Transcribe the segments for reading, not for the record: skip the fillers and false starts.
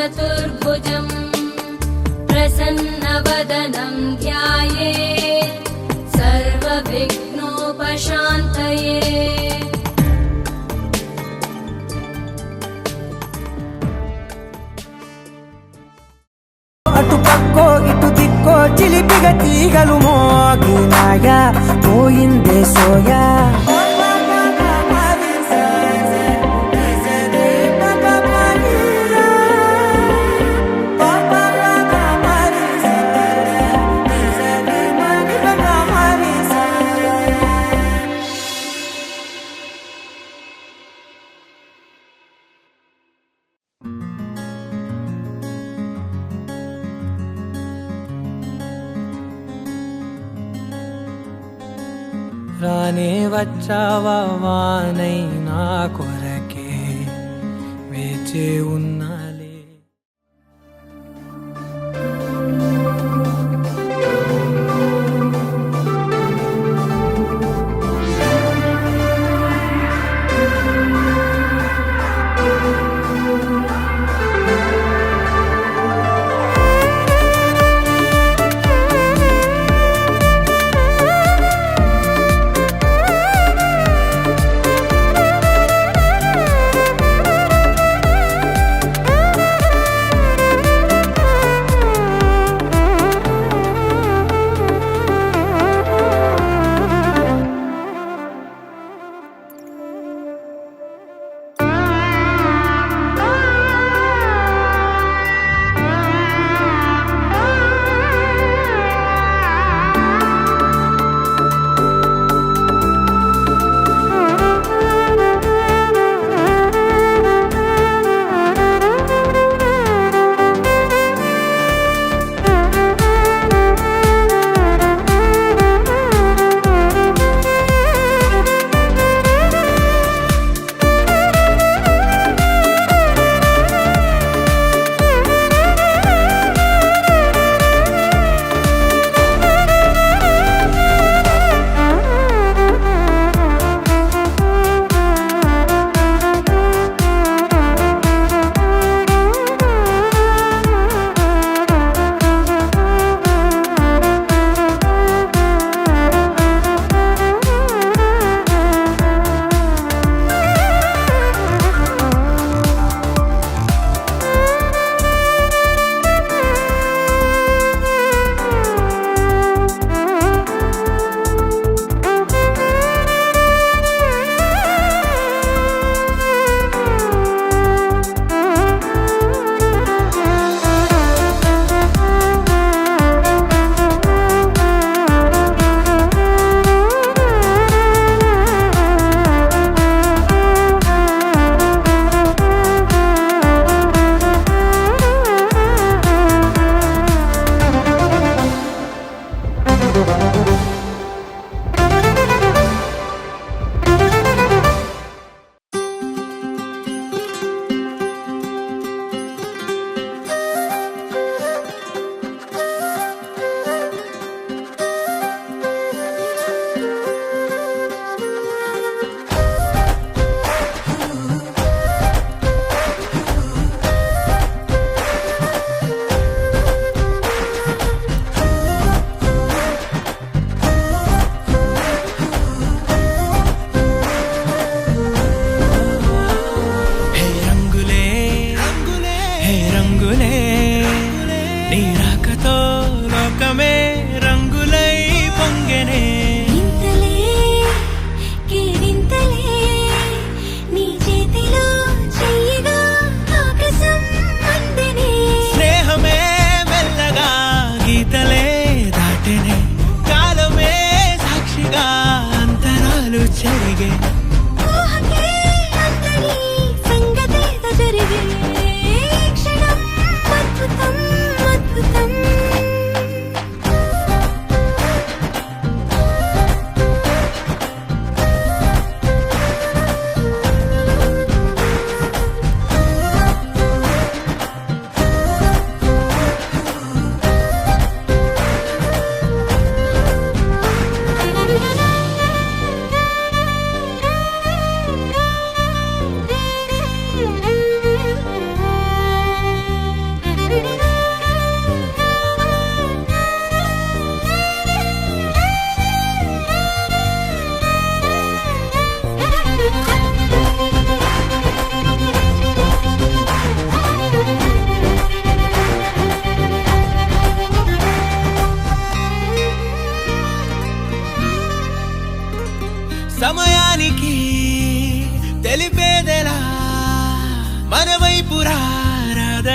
चतुर्भुजम् प्रसन्नवदनं ध्यायेत् सर्वविघ्नोपशान्तये। అటు పక్కో ఇటు దిక్కో చిలిపిగా తీగలు మోగినాయా పోయిందే సోయా రానే వచ్చావా వానై నా కొరకే వేచి ఉన్నాలే.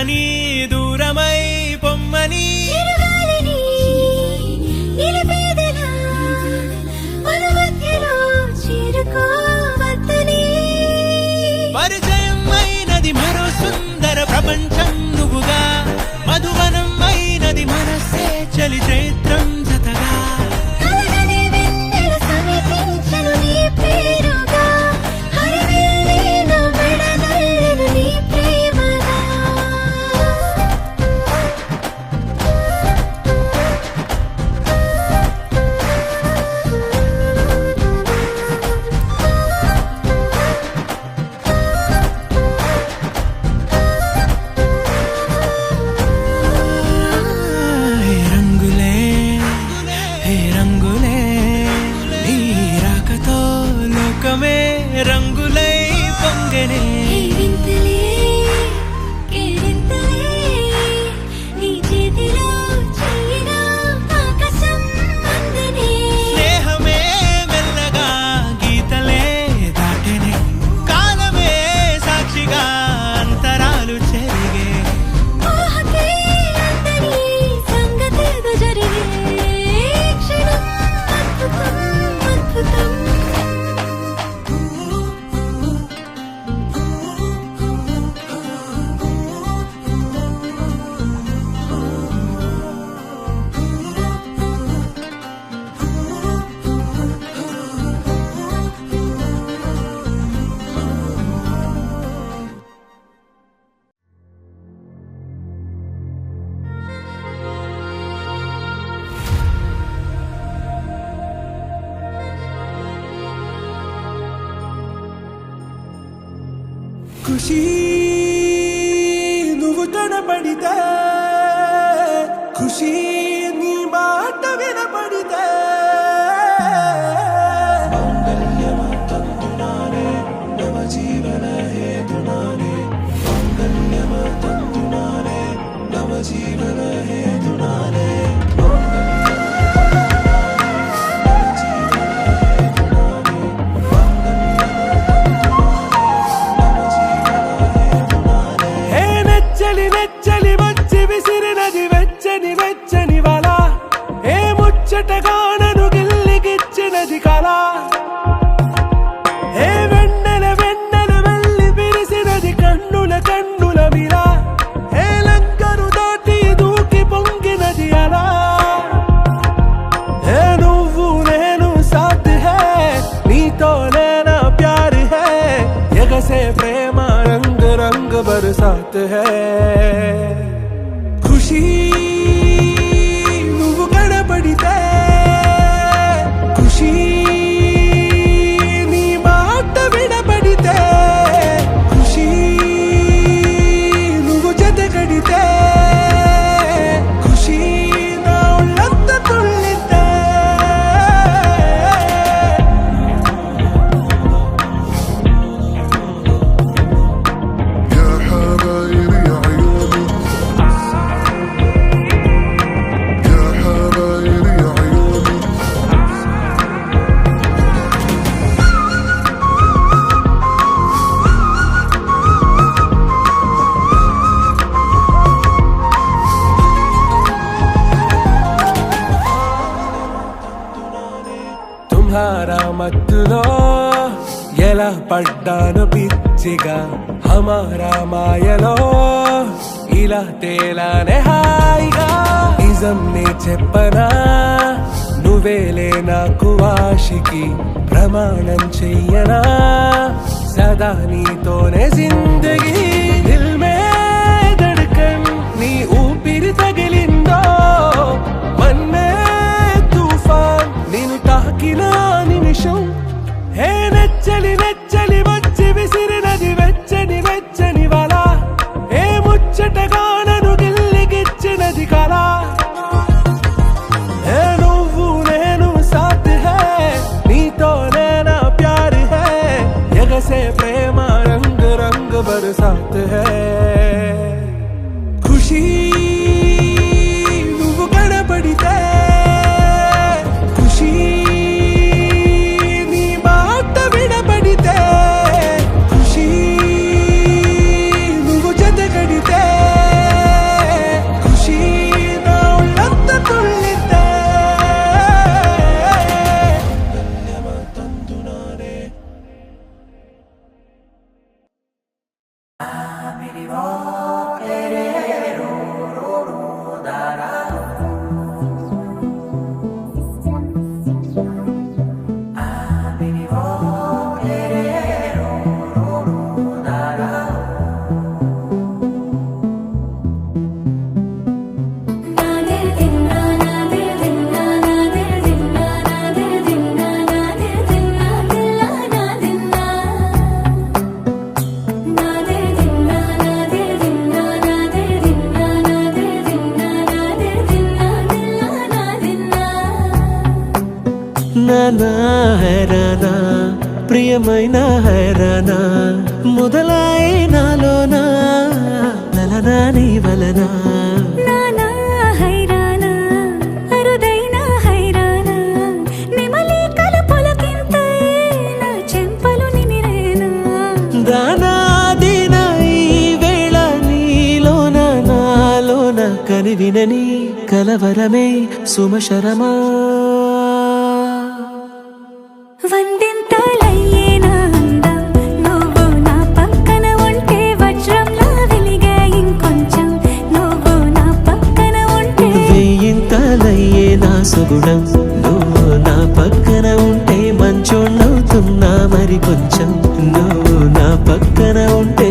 చేరని దూరమై పొమ్మని చిరుగాలిని నిలిపేదెలా మన మధ్యలో చేరుకోవద్దని పరిచయం అయినది మరో సుందర ప్రపంచం నువ్వుగా మధువనం అయినది మనసే చలి చైత్రం జతగా కలగని వెన్నెల సమీపించను నీ పేరుగా హరివెల్లి నా మెడనల్లెను నీ ప్రేమగా హే రంగులే హే రంగులే నీ రాకతో లోకమే రంగులై పొంగనే వింతలే కేరింతలే నీ చేతిలో చెయ్యినా ఆకాశం అందనే స్నేహమే మెల్లగా గీతలే దాటెనే కాలమే సాక్షిగా అంతరాలు చెరిగే ఊహకే అందని సంగతేదో జరిగే క్షణం అద్భుతం అద్భుతం ఖుషి నువ్వు కనబడితే ఖుషి నీ మాట వినబడితే హే నెచ్చలి నెచ్చలి వచ్చి విసిరినది వెచ్చని వెచ్చని వల ఏ ముచ్చటగా నన్ను గిల్లిగిచ్చినది కళ ఏ వెన్నెల వెన్నెల వెళ్ళి విరిసినది కన్నుల కన్నుల విల ఏ లంకను దాటి దూకి పొంగినది అలా ఏ నువ్వు నేను సాథ్ హే నీతోనే నా ప్యార్ హే ఎగసే ప్రేమ రంగ్ రంగ్ బరసాత్ హే ఖుషి నువ్వు కనబడితే ఖుషి నీ మాట వినబడితే ఖుషి నువ్వు జతగడితే ఖుషి నా ఒళ్ళంత తుళ్ళితే يا حبايب يا عيوني يا حبايب يا عيوني తుమ్హారా మత్తులో ఎలా పడ్డాను పిచ్చిగా హమారా మాయలో ఇలా తేలానే హాయిగా నిజం నే చెప్పనా నువ్వేలే నాకు ఆశికి ప్రమాణం చెయ్యనా సదా నీతోనే జిందగీ దిల్ మే ధడ్కన్ నీ ఊపిరి తగిలిందో మన్నే తుఫాన్ నిన్ను తాకిన నిమిషం హే నెచ్చలి నెచ్చలి వచ్చి విసిరినది వెచ్చని వెచ్చని వల ఏ ముచ్చటగా నన్ను గిల్లిగిచ్చినది కళ ఏ నువ్వు నేను సాథ్ హే నీతోనే నా ప్యార్ హే ఎగసే ప్రేమ రంగ్ రంగ్ బరసాత్ హే ఖుషి నువ్వు కనబడితే ఖుషి నీ మాట వినబడితే ఖుషి నువ్వు జతగడితే నానా హైరానా ప్రియమైన హైరానా మొదలాయి నాలోనా నలనా నీ వలనా నానా హైరానా అరుదైన హైరానా నిమలి కలుపులకింతై నా చెంపలు నిమిరేనా దానా దిన ఈ వేళ నీలోన నాలోన కనివినని కలవరమే సుమశరమా వందింతలయ్యేనా అందం నువ్వు నా పక్కన ఉంటే వజ్రంలా వెలిగే ఇంకొంచెం నువ్వు నా పక్కన ఉంటే వెయ్యింతలయ్యే నా సుగుణం నువ్వు నా పక్కన ఉంటే మంచోణ్ణవుతున్నా మరి కొంచెం నువ్వు నా పక్కన ఉంటే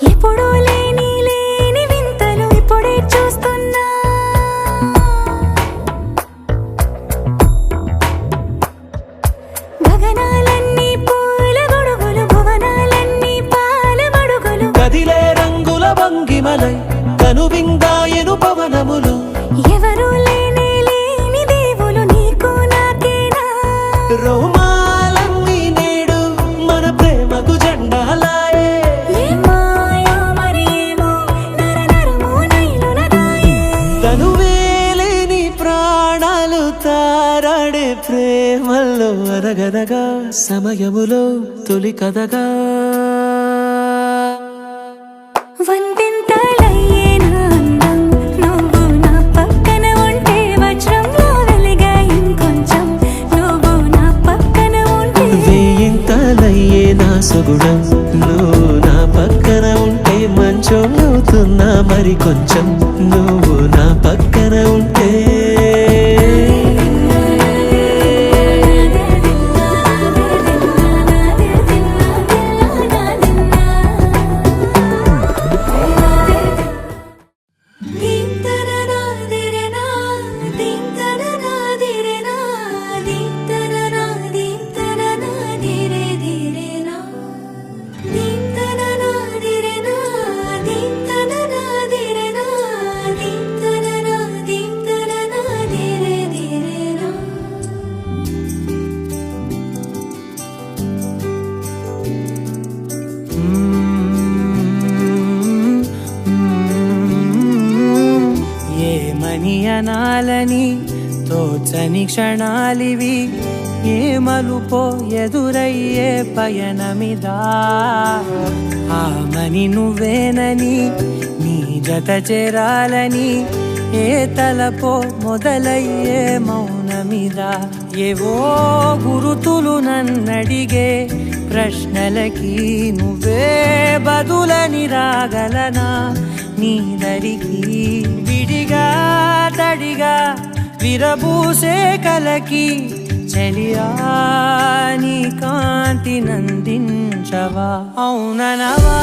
ఎప్పుడూ లేని వింతలు ఇప్పుడే చూస్తున్నా గగనాలన్నీ పూల గొడుగులు భువనాలన్నీ పాల మడుగులు కదిలే రంగుల భంగిమలై కనువిందాయను పవనములు ఎవరూ లేని దేవులు నీకు నాకేనా రోమాలన్నీ నేడు మన ప్రేమకు జెండాలాయే ఏ మాయో మరేమో నరనరమో నైలునదాయే తనువేలేని ప్రాణాలు తారాడే ప్రేమల్లో అనగనగా సమయములో తొలి కథగా వందింతలయ్యేనా అందం నువ్వు నా పక్కన ఉంటే వజ్రంలా వెలిగే ఇంకొంచెం నువ్వు నా పక్కన ఉంటే వెయ్యింతలయ్యే నా సుగుణం నువ్వు నా పక్కన ఉంటే మంచోణ్ణవుతున్నా మరి కొంచెం నువ్వు నా పక్కన ఉంటే ఏమని అనాలని తోచని క్షణాలివి ఏ మలుపో ఎదురయ్యే పయనమిదా ఆమని నువ్వేనని నీ జత చేరాలని ఏ తలపో మొదలయ్యే మౌనమిదా ఏవో గురుతులు నన్నడిగే ప్రశ్నలకి నువ్వే బదులని రాగలనా నీ దరికి విడిగా తడిగా విరబూసే కలకి చెలియా నీ కాంతి నందించవా అవుననవా